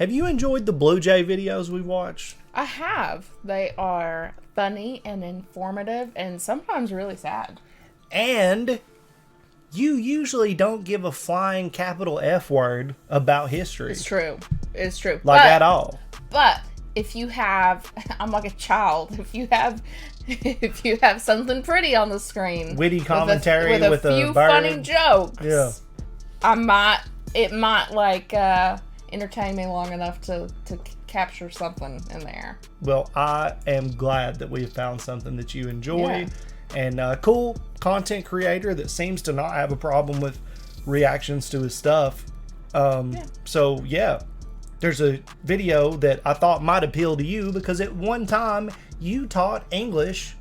Have you enjoyed the Blue Jay videos we watched? I have. They are funny and informative and sometimes really sad. And you usually don't give a flying capital F word about history. It's true. It's true. At all. But if you have, I'm like a child. If you have something pretty on the screen, witty commentary with a few funny jokes, yeah, it might like entertain me long enough to capture something in there. Well, I am glad that we've found something that you enjoy, and cool content creator that seems to not have a problem with reactions to his stuff. So yeah, there's a video that I thought might appeal to you because at one time you taught English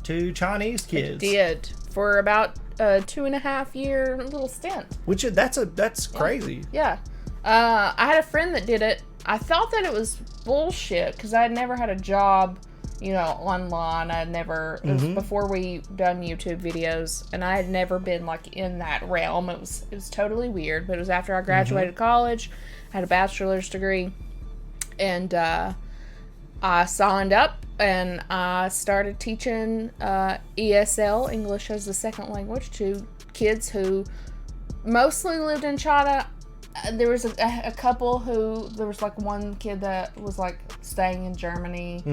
to Chinese kids. I did for about a 2.5 year little stint. Which that's crazy. Yeah. I had a friend that did it. I thought that it was bullshit because I had never had a job, online. I had never, it was before we done YouTube videos, and I had never been like in that realm. It was totally weird, but it was after I graduated college, had a bachelor's degree, and I signed up and I started teaching ESL, English as a Second Language, to kids who mostly lived in China. There was a couple there was like one kid that was like staying in Germany,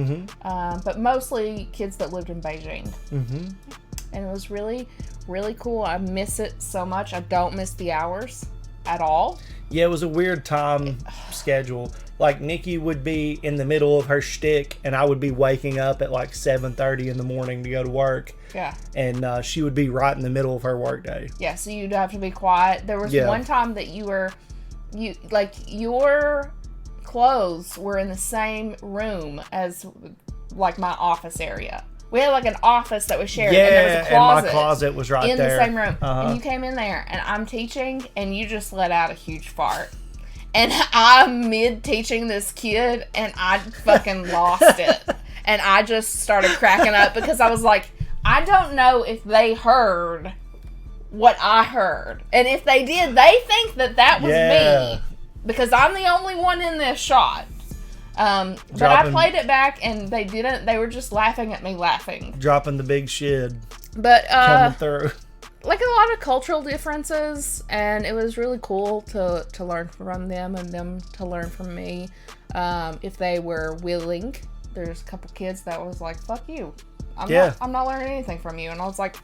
but mostly kids that lived in Beijing. And it was really, really cool. I miss it so much. I don't miss the hours at all. Yeah, it was a weird time schedule. Like Nikki would be in the middle of her shtick, and I would be waking up at like 7:30 in the morning to go to work. Yeah. And she would be right in the middle of her workday. Yeah, so you'd have to be quiet. There was one time that your clothes were in the same room as like my office area. We had like an office that was shared, and there was a closet. And my closet was right in there. the same room. And you came in there, and I'm teaching, and you just let out a huge fart. And I'm mid-teaching this kid, and I fucking lost it. And I just started cracking up because I was like, I don't know if they heard what I heard. And if they did, they think that was me. Because I'm the only one in this shot. But I played it back, and they didn't. They were just laughing at me laughing. Dropping the big shit. But coming through. Like a lot of cultural differences, and it was really cool to learn from them and them to learn from me, if they were willing. There's a couple kids that was like, fuck you, I'm not learning anything from you. And I was like,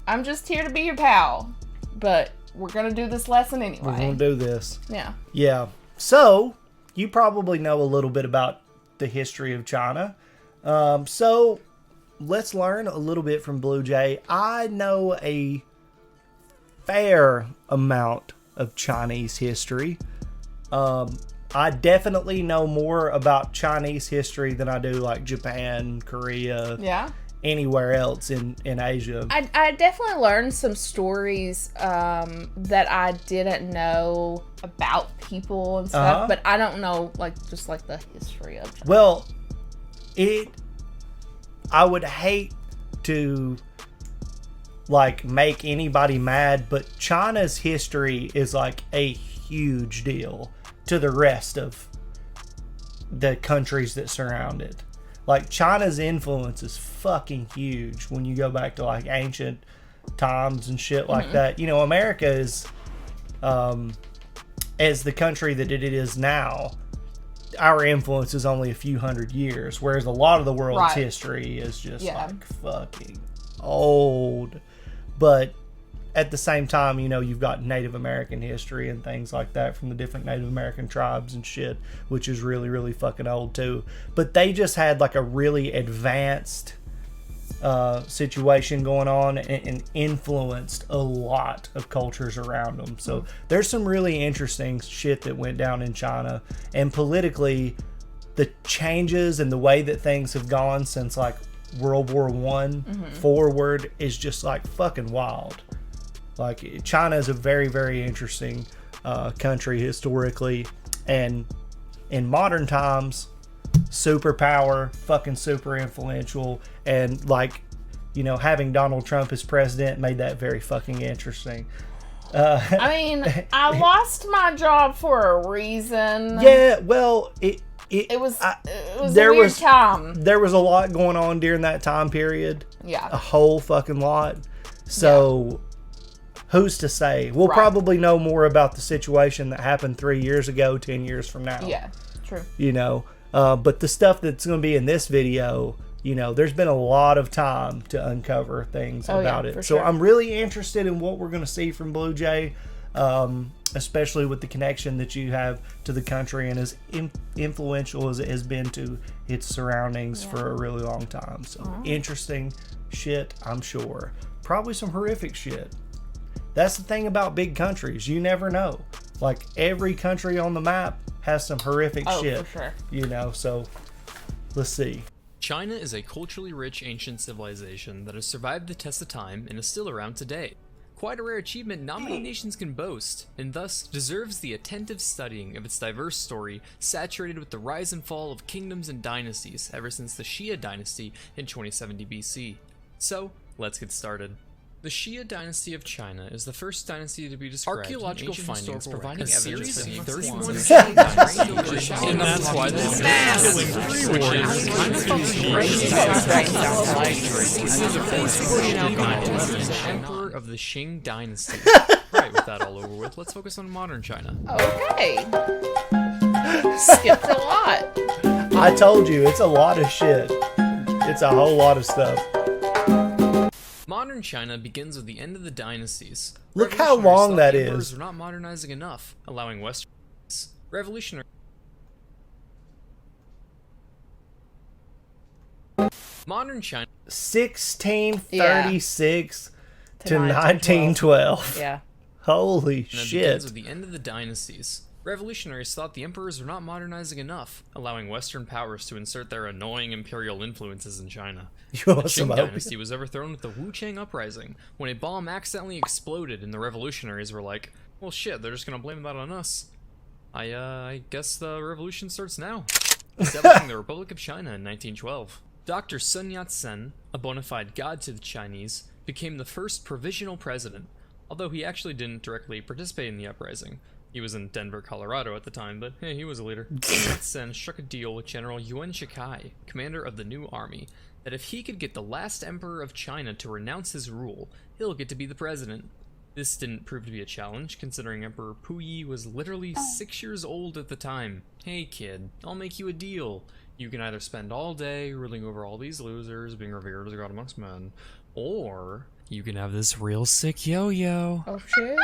I'm just here to be your pal, but we're gonna do this lesson anyway. We're gonna do this. Yeah. So you probably know a little bit about the history of China, so let's learn a little bit from Blue Jay. I know a fair amount of Chinese history. I definitely know more about Chinese history than I do like Japan, Korea, anywhere else in Asia. I definitely learned some stories that I didn't know about people and stuff, but I don't know just the history of China. Well, I would hate to make anybody mad, but China's history is like a huge deal to the rest of the countries that surround it. Like, China's influence is fucking huge when you go back to ancient times and shit like that. America is as the country that it is now, our influence is only a few hundred years, whereas a lot of the world's history is just fucking old. But at the same time, you've got Native American history and things like that from the different Native American tribes and shit, which is really, really fucking old too. But they just had a really advanced situation going on and influenced a lot of cultures around them. So there's some really interesting shit that went down in China, and politically the changes and the way that things have gone since World War I forward is just fucking wild. China is a very, very interesting country historically, and in modern times, superpower, fucking super influential, and having Donald Trump as president made that very fucking interesting. I mean, I lost my job for a reason. Yeah, well, it was a weird time. There was a lot going on during that time period. Yeah. A whole fucking lot. So, who's to say? We'll probably know more about the situation that happened 3 years ago, 10 years from now. Yeah, true. You know, but the stuff that's going to be in this video, you know, there's been a lot of time to uncover things about it. So I'm really interested in what we're going to see from Blue Jay, especially with the connection that you have to the country and as influential as it has been to its surroundings for a really long time. So interesting shit, I'm sure. Probably some horrific shit. That's the thing about big countries. You never know. Like, every country on the map has some horrific shit. For sure. You know, so let's see. China is a culturally rich ancient civilization that has survived the test of time and is still around today. Quite a rare achievement not many nations can boast, and thus deserves the attentive studying of its diverse story, saturated with the rise and fall of kingdoms and dynasties ever since the Xia dynasty in 2070 BC. So, let's get started. The Xia dynasty of China is the first dynasty to be described. Archaeological findings providing evidence that 31 Xia dynasties, and that's why this Emperor of the Qing dynasty. Right, with that all over with, let's focus on modern China. Okay. Skipped a lot. I told you, it's a lot of shit. It's a whole lot of stuff. Modern China begins with the end of the dynasties. Look how long that is. Emperors were not modernizing enough, allowing Western revolutionary. Modern China 1636 to 1912. Yeah. Holy and shit. Begins with the end of the dynasties. Revolutionaries thought the emperors were not modernizing enough, allowing Western powers to insert their annoying imperial influences in China. The Qing dynasty was overthrown with the Wuchang Uprising, when a bomb accidentally exploded and the revolutionaries were like, well shit, they're just gonna blame that on us. I guess the revolution starts now. Establishing the Republic of China in 1912. Dr. Sun Yat-sen, a bona fide god to the Chinese, became the first provisional president, although he actually didn't directly participate in the uprising. He was in Denver, Colorado at the time, but hey, he was a leader. Yat-sen struck a deal with General Yuan Shikai, commander of the new army, that if he could get the last emperor of China to renounce his rule, he'll get to be the president. This didn't prove to be a challenge, considering Emperor Puyi was literally 6 years old at the time. Hey kid, I'll make you a deal. You can either spend all day ruling over all these losers, being revered as a god amongst men, or you can have this real sick yo-yo. Oh shit.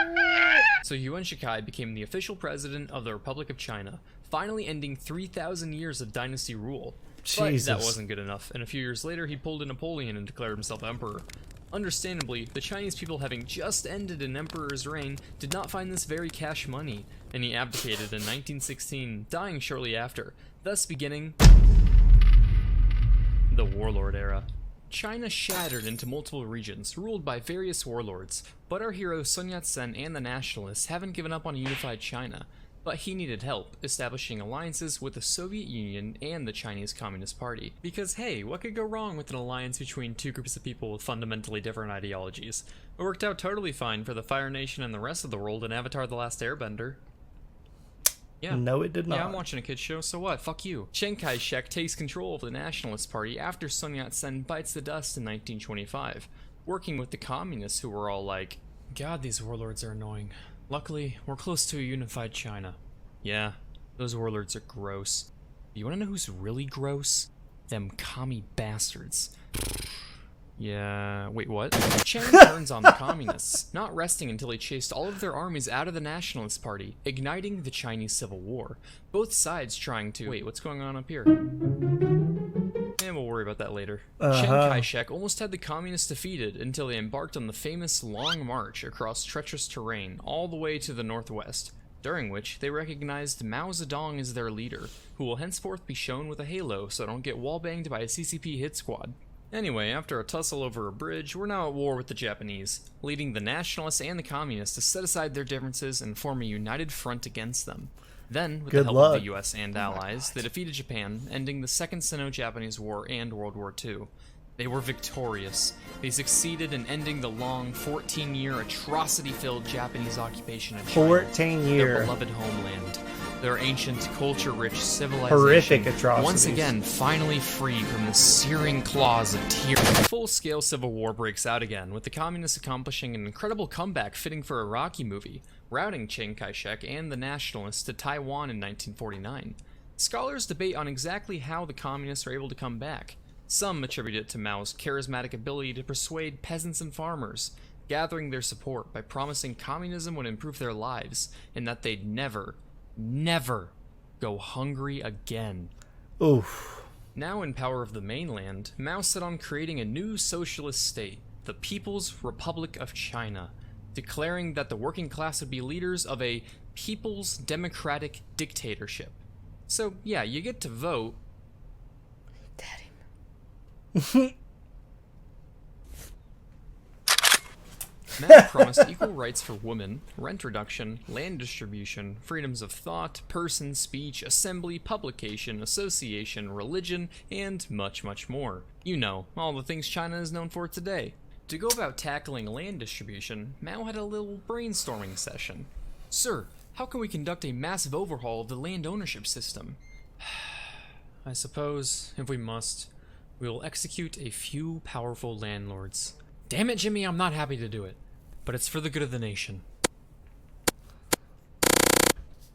So Yuan Shikai became the official president of the Republic of China, finally ending 3,000 years of dynasty rule. Jesus. But that wasn't good enough, and a few years later he pulled a Napoleon and declared himself emperor. Understandably, the Chinese people, having just ended an emperor's reign, did not find this very cash money, and he abdicated in 1916, dying shortly after, thus beginning the warlord era. China shattered into multiple regions, ruled by various warlords, but our hero Sun Yat-sen and the nationalists haven't given up on a unified China. But he needed help, establishing alliances with the Soviet Union and the Chinese Communist Party. Because hey, what could go wrong with an alliance between two groups of people with fundamentally different ideologies? It worked out totally fine for the Fire Nation and the rest of the world in Avatar: The Last Airbender. Yeah. No, it did not. Yeah, I'm watching a kid's show, so what? Fuck you. Chiang Kai-shek takes control of the Nationalist Party after Sun Yat-sen bites the dust in 1925, working with the communists who were all like, God, these warlords are annoying. Luckily, we're close to a unified China. Yeah, those warlords are gross. You wanna know who's really gross? Them commie bastards. Yeah, wait, what? Chiang turns on the communists, not resting until he chased all of their armies out of the Nationalist Party, igniting the Chinese Civil War. Both sides trying to... Wait, what's going on up here? And we'll worry about that later. Chiang Kai-shek almost had the communists defeated until they embarked on the famous Long March across treacherous terrain all the way to the northwest, during which they recognized Mao Zedong as their leader, who will henceforth be shown with a halo so don't get wallbanged by a CCP hit squad. Anyway, after a tussle over a bridge, we're now at war with the Japanese, leading the nationalists and the communists to set aside their differences and form a united front against them. Then, with the help of the US and allies, they defeated Japan, ending the Second Sino-Japanese War and World War II. They were victorious. They succeeded in ending the long 14-year atrocity-filled Japanese occupation of China, 14 year. their beloved homeland. Their ancient, culture-rich civilization, Horrific atrocities. once again finally freed from the searing claws of tyranny. A full-scale civil war breaks out again, with the communists accomplishing an incredible comeback fitting for a Rocky movie, routing Chiang Kai-shek and the nationalists to Taiwan in 1949. Scholars debate on exactly how the communists are able to come back. Some attribute it to Mao's charismatic ability to persuade peasants and farmers, gathering their support by promising communism would improve their lives, and that they'd never go hungry again. Oof. Now in power of the mainland, Mao set on creating a new socialist state, the People's Republic of China, declaring that the working class would be leaders of a People's Democratic Dictatorship. So yeah, you get to vote. Daddy. Mao promised equal rights for women, rent reduction, land distribution, freedoms of thought, person, speech, assembly, publication, association, religion, and much, much more. You know, all the things China is known for today. To go about tackling land distribution, Mao had a little brainstorming session. Sir, how can we conduct a massive overhaul of the land ownership system? I suppose, if we must, we will execute a few powerful landlords. Damn it, Jimmy, I'm not happy to do it, but it's for the good of the nation.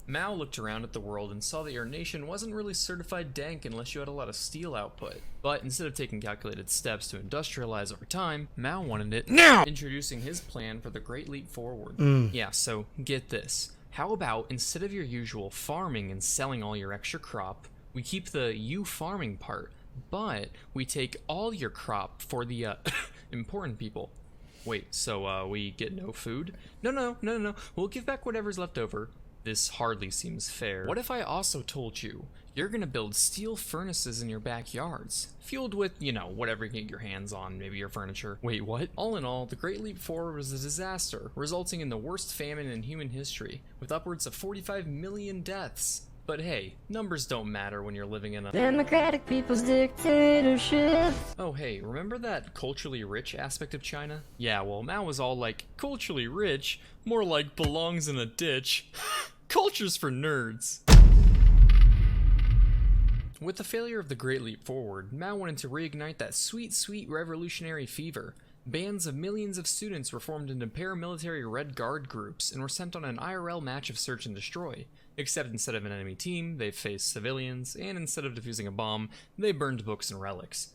Mao looked around at the world and saw that your nation wasn't really certified dank unless you had a lot of steel output. But instead of taking calculated steps to industrialize over time, Mao wanted it now! Introducing his plan for the Great Leap Forward. Yeah, so get this. How about, instead of your usual farming and selling all your extra crop, we keep the you farming part, but we take all your crop for the, important people. Wait, so, we get no food? No. We'll give back whatever's left over. This hardly seems fair. What if I also told you, you're gonna build steel furnaces in your backyards, fueled with, you know, whatever you can get your hands on, maybe your furniture. Wait, what? All in all, the Great Leap Forward was a disaster, resulting in the worst famine in human history, with upwards of 45 million deaths. But hey, numbers don't matter when you're living in a democratic people's dictatorship. Oh hey, remember that culturally rich aspect of China? Yeah, well, Mao was all like, culturally rich? More like belongs in a ditch. Culture's for nerds. With the failure of the Great Leap Forward, Mao wanted to reignite that sweet, sweet revolutionary fever. Bands of millions of students were formed into paramilitary Red Guard groups and were sent on an IRL match of search and destroy. Except instead of an enemy team, they faced civilians, and instead of defusing a bomb, they burned books and relics.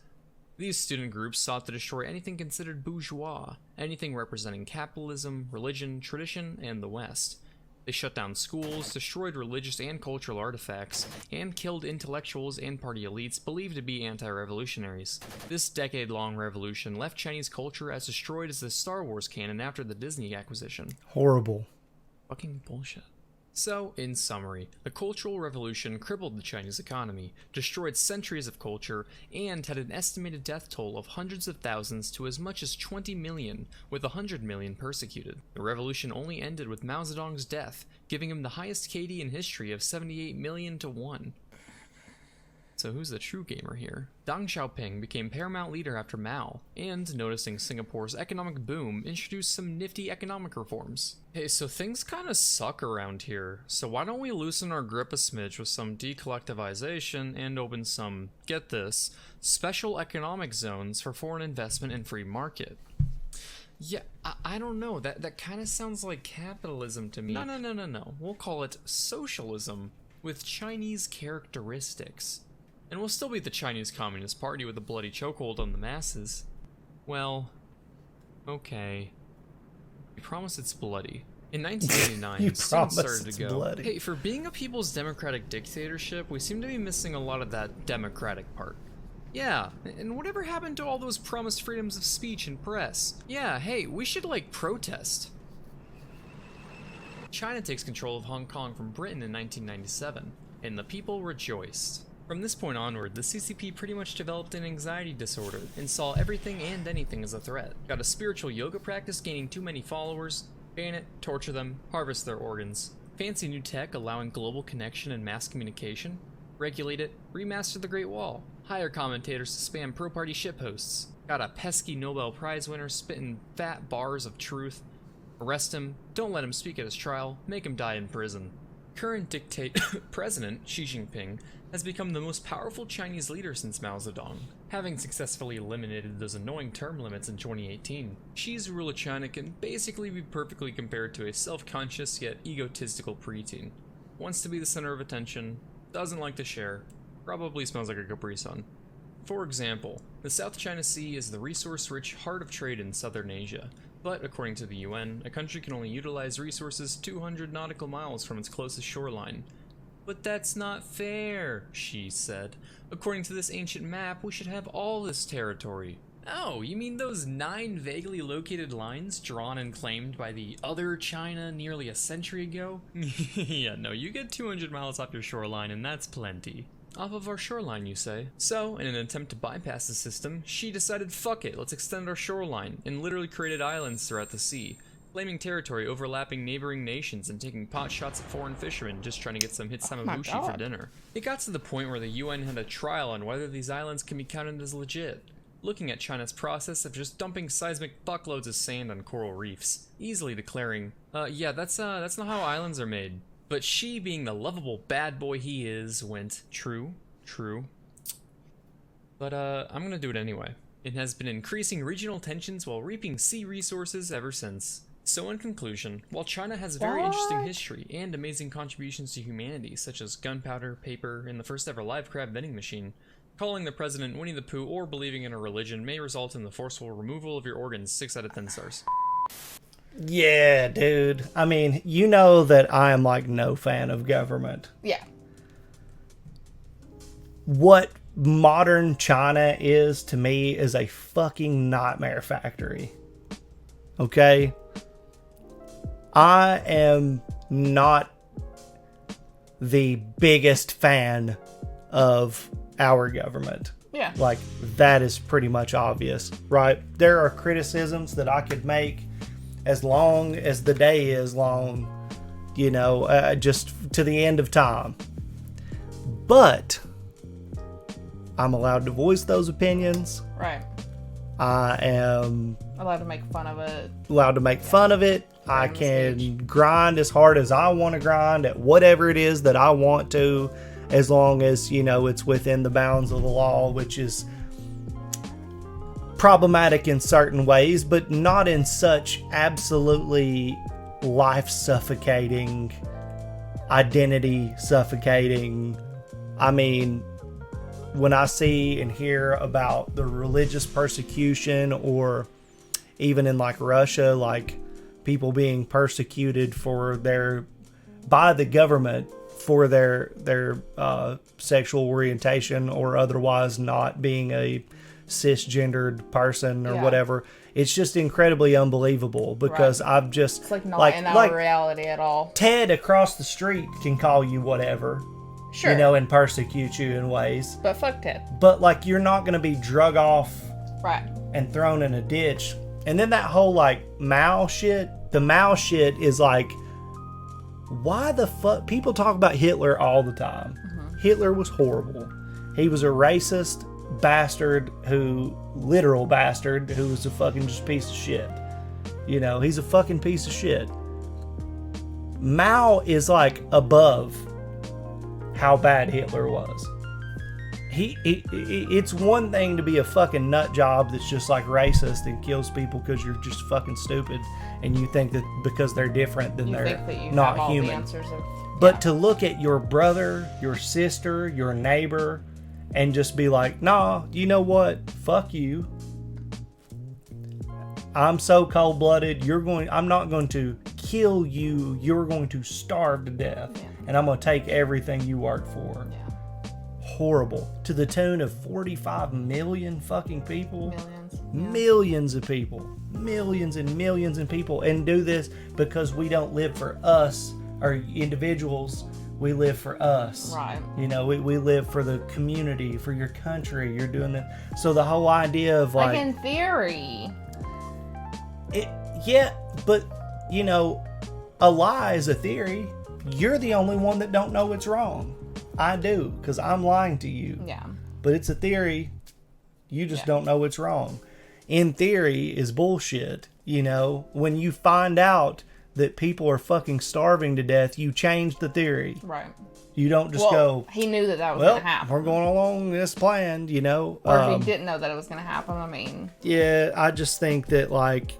These student groups sought to destroy anything considered bourgeois, anything representing capitalism, religion, tradition, and the West. They shut down schools, destroyed religious and cultural artifacts, and killed intellectuals and party elites believed to be anti-revolutionaries. This decade-long revolution left Chinese culture as destroyed as the Star Wars canon after the Disney acquisition. Horrible. Fucking bullshit. So, in summary, the Cultural Revolution crippled the Chinese economy, destroyed centuries of culture, and had an estimated death toll of hundreds of thousands to as much as 20 million, with 100 million persecuted. The revolution only ended with Mao Zedong's death, giving him the highest KD in history of 78 million to 1. So who's the true gamer here? Deng Xiaoping became paramount leader after Mao, and noticing Singapore's economic boom, introduced some nifty economic reforms. Hey, so things kinda suck around here, so why don't we loosen our grip a smidge with some decollectivization and open some, get this, special economic zones for foreign investment and free market? Yeah, I don't know, that kinda sounds like capitalism to me. No, we'll call it socialism with Chinese characteristics. And we'll still be the Chinese Communist Party with a bloody chokehold on the masses. Well, okay. We promise it's bloody. In 1989, students started to go, bloody. Hey, for being a people's democratic dictatorship, we seem to be missing a lot of that democratic part. Yeah, and whatever happened to all those promised freedoms of speech and press? Yeah, hey, we should, like, protest. China takes control of Hong Kong from Britain in 1997, and the people rejoiced. From this point onward, the CCP pretty much developed an anxiety disorder and saw everything and anything as a threat. Got a spiritual yoga practice gaining too many followers, ban it, torture them, harvest their organs. Fancy new tech allowing global connection and mass communication. Regulate it, remaster the Great Wall. Hire commentators to spam pro-party shitposts. Got a pesky Nobel Prize winner spitting fat bars of truth. Arrest him, don't let him speak at his trial, make him die in prison. Current President Xi Jinping has become the most powerful Chinese leader since Mao Zedong, having successfully eliminated those annoying term limits in 2018. Xi's rule of China can basically be perfectly compared to a self-conscious yet egotistical preteen. Wants to be the center of attention, doesn't like to share, probably smells like a Capri Sun. For example, the South China Sea is the resource-rich heart of trade in southern Asia, but according to the UN, a country can only utilize resources 200 nautical miles from its closest shoreline. But that's not fair, she said. According to this ancient map, we should have all this territory. Oh, you mean those 9 vaguely located lines drawn and claimed by the other China nearly a century ago? Yeah, no, you get 200 miles off your shoreline and that's plenty. Off of our shoreline, you say? So, in an attempt to bypass the system, she decided fuck it, let's extend our shoreline, and literally created islands throughout the sea, claiming territory overlapping neighboring nations and taking pot shots at foreign fishermen just trying to get some hitsumabushi for dinner. It got to the point where the UN had a trial on whether these islands can be counted as legit, looking at China's process of just dumping seismic buckloads of sand on coral reefs, easily declaring, yeah, that's not how islands are made. But she, being the lovable bad boy he is, went, true. But I'm gonna do it anyway. It has been increasing regional tensions while reaping sea resources ever since. So in conclusion, while China has a very interesting history and amazing contributions to humanity, such as gunpowder, paper, and the first ever live crab vending machine, calling the president Winnie the Pooh or believing in a religion may result in the forceful removal of your organs 6 out of 10 stars. Yeah, dude. I mean, you know that I am like no fan of government. Yeah. What modern China is to me is a fucking nightmare factory. Okay? I am not the biggest fan of our government. Yeah. Like, that is pretty much obvious, right? There are criticisms that I could make as long as the day is long, you know, just to the end of time. But I'm allowed to voice those opinions. Right. I am allowed to make fun of it. I can grind as hard as I want to grind at whatever it is that I want to, as long as, you know, it's within the bounds of the law, which is problematic in certain ways, but not in such absolutely life suffocating, identity suffocating. I mean, when I see and hear about the religious persecution, or even in like Russia, like people being persecuted for by the government for their sexual orientation, or otherwise not being a cisgendered person or whatever, it's just incredibly unbelievable, because I've just, it's like not in our reality at all. Ted across the street can call you whatever, sure, you know, and persecute you in ways, but fuck Ted. But like, you're not going to be drug off right and thrown in a ditch. And then that whole like Mao shit, the Mao shit is like, why the fuck? People talk about Hitler all the time. Mm-hmm. Hitler was horrible. He was a racist bastard, literal bastard, who was a fucking just piece of shit. You know, he's a fucking piece of shit. Mao is like above how bad Hitler was. It's one thing to be a fucking nut job that's just like racist and kills people because you're just fucking stupid and you think that because they're different then they're not human. But to look at your brother, your sister, your neighbor, and just be like, nah, you know what? Fuck you. I'm so cold-blooded. I'm not going to kill you. You're going to starve to death. Yeah. And I'm going to take everything you work for. Yeah. Horrible. To the tune of 45 million fucking people. Millions. Yeah. Millions of people. Millions and millions of people. And do this because we don't live for us or individuals. We live for us. Right. You know, we live for the community, for your country. You're doing that. So the whole idea of like in theory. Yeah, but you know, a lie is a theory. You're the only one that don't know it's wrong. I do, because I'm lying to you. Yeah. But it's a theory. You just don't know it's wrong. in theory, is bullshit. You know, when you find out that people are fucking starving to death, you change the theory. Right. You don't just go, he knew that was well, going to happen. we're going along this plan, you know. Or if he didn't know that it was going to happen, I mean. Yeah, I just think that, like,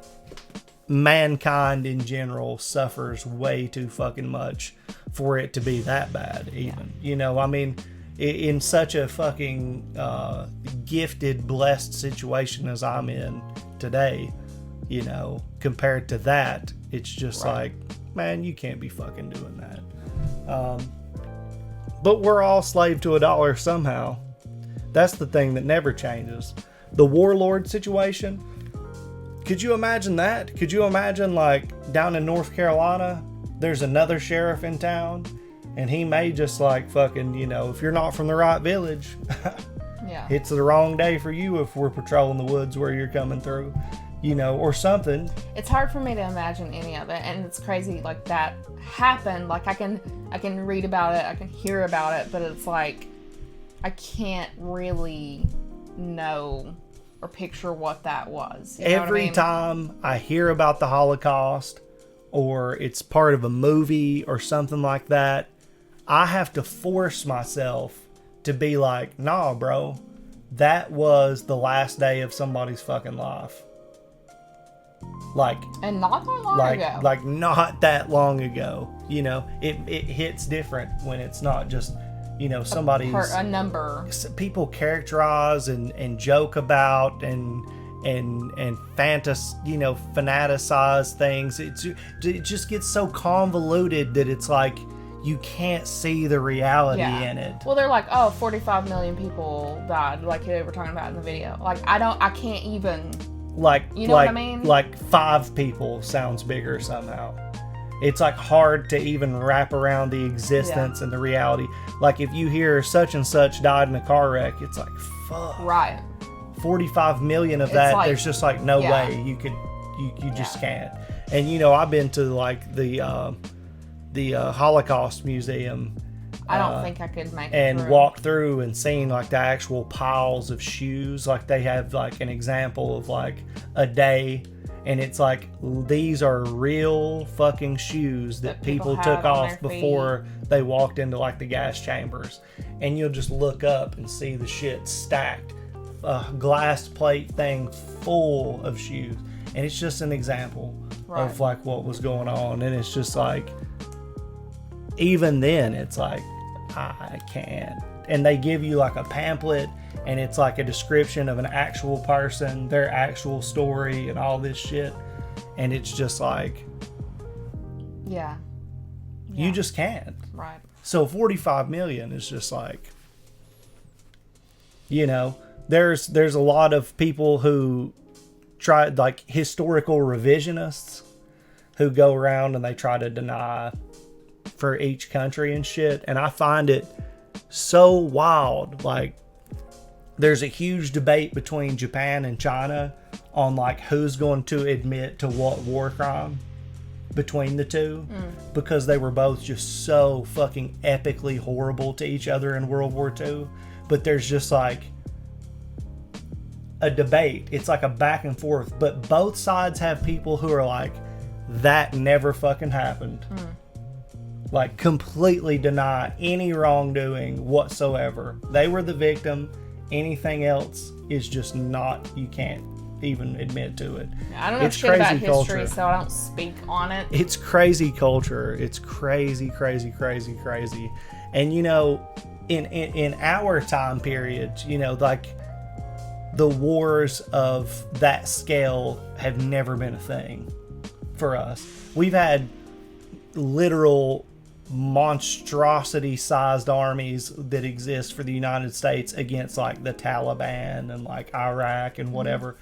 mankind in general suffers way too fucking much for it to be that bad, even. Yeah. You know, I mean, in such a fucking gifted, blessed situation as I'm in today, you know, compared to that, it's just like, man, you can't be fucking doing that. But we're all slave to $1 somehow. That's the thing that never changes. The warlord situation, could you imagine that? Could you imagine, like, down in North Carolina, there's another sheriff in town, and he may just, like, fucking, you know, if you're not from the right village, yeah, it's the wrong day for you if we're patrolling the woods where you're coming through, you know, or something. It's hard for me to imagine any of it, and it's crazy, like, that happened. Like, I can read about it, I can hear about it, but it's like, I can't really know or picture what that was. You know Every what I mean? time I hear about the Holocaust, or it's part of a movie or something like that, I have to force myself to be like, nah, bro, that was the last day of somebody's fucking life. Like, and not that long ago. Like, not that long ago. You know, it hits different when it's not just, you know, somebody's a number. People characterize and joke about and fanaticize things. It just gets so convoluted that it's like you can't see the reality in it. Well, they're like, oh, 45 million people died, like they were talking about in the video. Like, I can't even, like, you know what I mean? Like 5 people sounds bigger somehow. It's like hard to even wrap around the existence and the reality. Like, if you hear such and such died in a car wreck, it's like, fuck. Right. 45 million of that, like, there's just like no way you could, you just can't. And, you know, I've been to like the Holocaust Museum. I don't think I could make it and walk through and seen like the actual piles of shoes. Like, they have like an example of like a day, and it's like, these are real fucking shoes that people took off before they walked into like the gas chambers. And you'll just look up and see the shit stacked, a glass plate thing full of shoes. And it's just an example of like what was going on. And it's just like, even then it's like, I can't. And they give you like a pamphlet, and it's like a description of an actual person, their actual story, and all this shit. And it's just like, you just can't. Right. So 45 million is just like, you know, there's a lot of people who try, like historical revisionists, who go around and they try to deny for each country and shit. And I find it so wild. Like, there's a huge debate between Japan and China on like who's going to admit to what war crime between the two, because they were both just so fucking epically horrible to each other in World War II. But there's just like a debate. It's like a back and forth, but both sides have people who are like, that never fucking happened. Like, completely deny any wrongdoing whatsoever. They were the victim. Anything else is just not, you can't even admit to it. I don't know shit about history, so I don't speak on it. It's crazy culture. It's crazy, crazy, crazy, crazy. And, you know, in our time period, you know, like, the wars of that scale have never been a thing for us. We've had literal monstrosity-sized armies that exist for the United States against like the Taliban and like Iraq and whatever.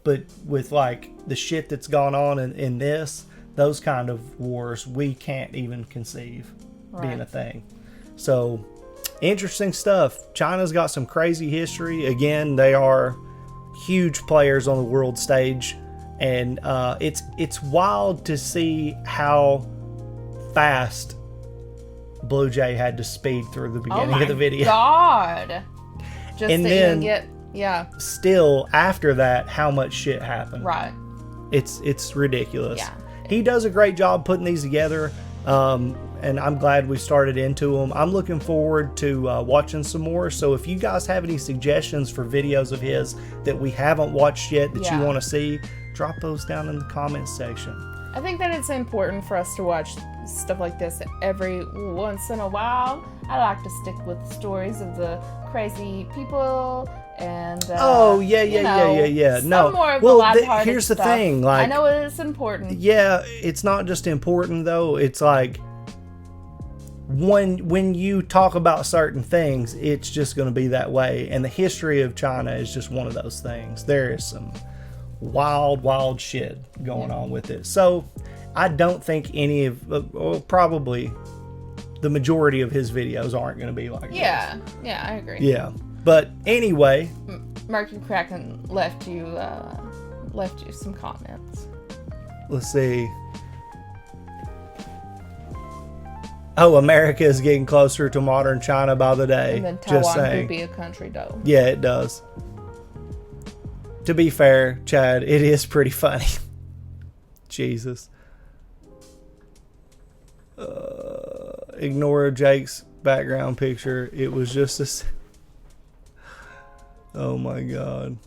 But with like the shit that's gone on in this, those kind of wars, we can't even conceive being a thing. So, interesting stuff. China's got some crazy history. Again, they are huge players on the world stage, and it's wild to see how fast Blue Jay had to speed through the beginning of the video. God! Just and to then, even get Yeah. Still, after that, how much shit happened. Right. It's ridiculous. Yeah. He does a great job putting these together, and I'm glad we started into them. I'm looking forward to watching some more. So if you guys have any suggestions for videos of his that we haven't watched yet that you Yeah. want to see, drop those down in the comments section. I think that it's important for us to watch stuff like this every once in a while. I like to stick with stories of the crazy people and No, some more of the well, lighthearted here's the stuff. thing, like, I know it's important. yeah, it's not just important though. It's like when you talk about certain things, it's just going to be that way. And the history of China is just one of those things. There is some wild shit going on with it. So I don't think any of, well, probably the majority of his videos aren't going to be like Yeah, I agree. this. Yeah. But anyway, Murky Kraken left you some comments. let's see. Oh, America is getting closer to modern China by the day. And then Just Taiwan saying. could be a country though. Yeah, it does. To be fair, Chad, it is pretty funny. Jesus. Ignore Jake's background picture. It was just a... Oh my God.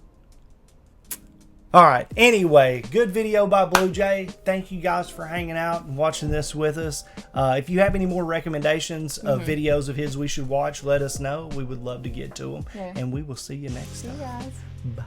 All right. Anyway, good video by Blue Jay. Thank you guys for hanging out and watching this with us. If you have any more recommendations of videos of his we should watch, let us know. We would love to get to them. Yeah. And we will see you next See time. you guys. Bye.